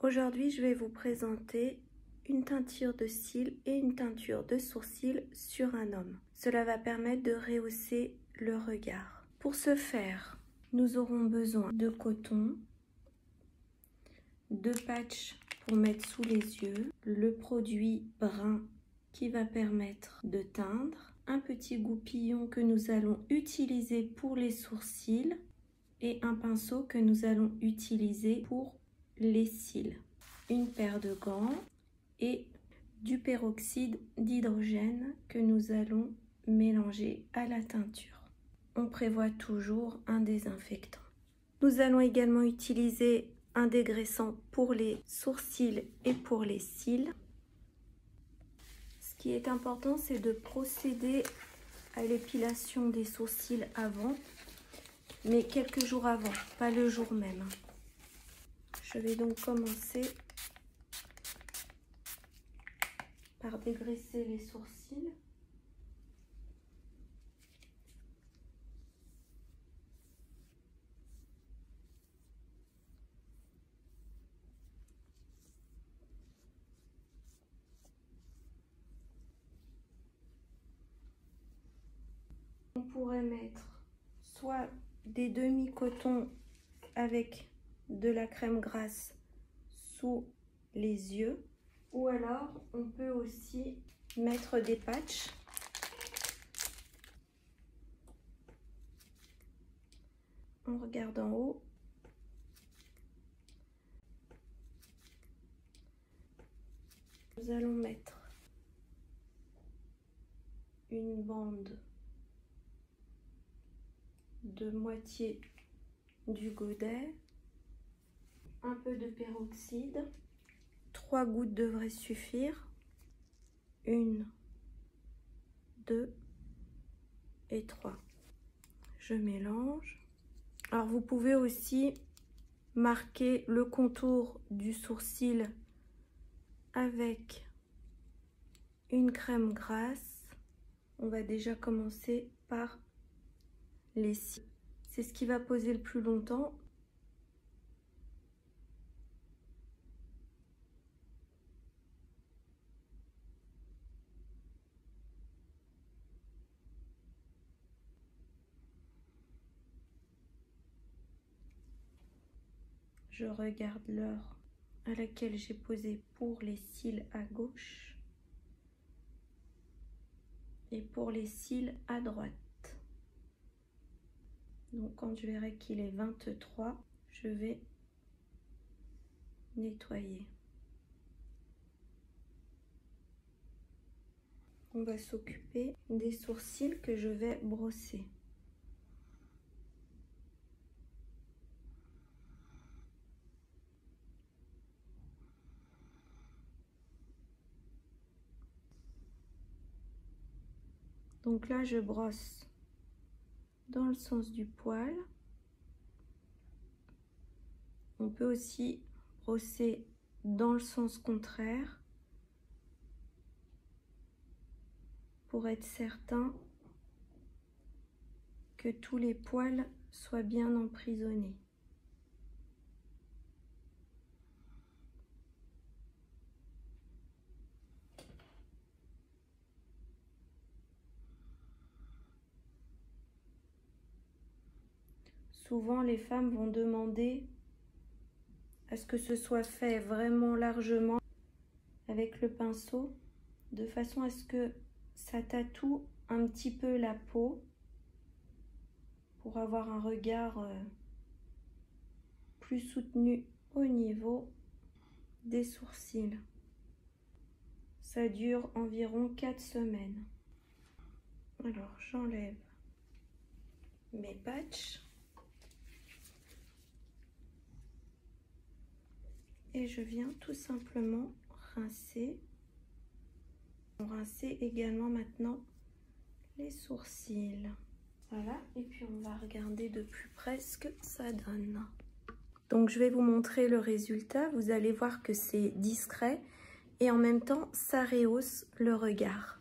Aujourd'hui, je vais vous présenter une teinture de cils et une teinture de sourcils sur un homme. Cela va permettre de rehausser le regard. Pour ce faire, nous aurons besoin de coton, de patch pour mettre sous les yeux, le produit brun qui va permettre de teindre, un petit goupillon que nous allons utiliser pour les sourcils et un pinceau que nous allons utiliser pour les cils, une paire de gants et du peroxyde d'hydrogène que nous allons mélanger à la teinture. On prévoit toujours un désinfectant. Nous allons également utiliser un dégraissant pour les sourcils et pour les cils. Ce qui est important, c'est de procéder à l'épilation des sourcils avant, mais quelques jours avant, pas le jour même. Je vais donc commencer par dégraisser les sourcils. On pourrait mettre soit des demi-cotons avec de la crème grasse sous les yeux, ou alors on peut aussi mettre des patchs. On regarde en haut. Nous allons mettre une bande de moitié du godet, un peu de peroxyde, 3 gouttes devraient suffire, 1, 2 et 3. Je mélange. Alors vous pouvez aussi marquer le contour du sourcil avec une crème grasse. On va déjà commencer par les cils. C'est ce qui va poser le plus longtemps. Je regarde l'heure à laquelle j'ai posé pour les cils à gauche et pour les cils à droite. Donc quand je verrai qu'il est 23, je vais nettoyer. On va s'occuper des sourcils que je vais brosser. Donc là, je brosse dans le sens du poil. On peut aussi brosser dans le sens contraire pour être certain que tous les poils soient bien emprisonnés. Souvent, les femmes vont demander à ce que ce soit fait vraiment largement avec le pinceau, de façon à ce que ça tatoue un petit peu la peau pour avoir un regard plus soutenu au niveau des sourcils. Ça dure environ 4 semaines. Alors, j'enlève mes patchs. Et je viens tout simplement rincer. On rince également maintenant les sourcils. Voilà, et puis on va regarder de plus près ce que ça donne. Donc je vais vous montrer le résultat. Vous allez voir que c'est discret et en même temps ça rehausse le regard.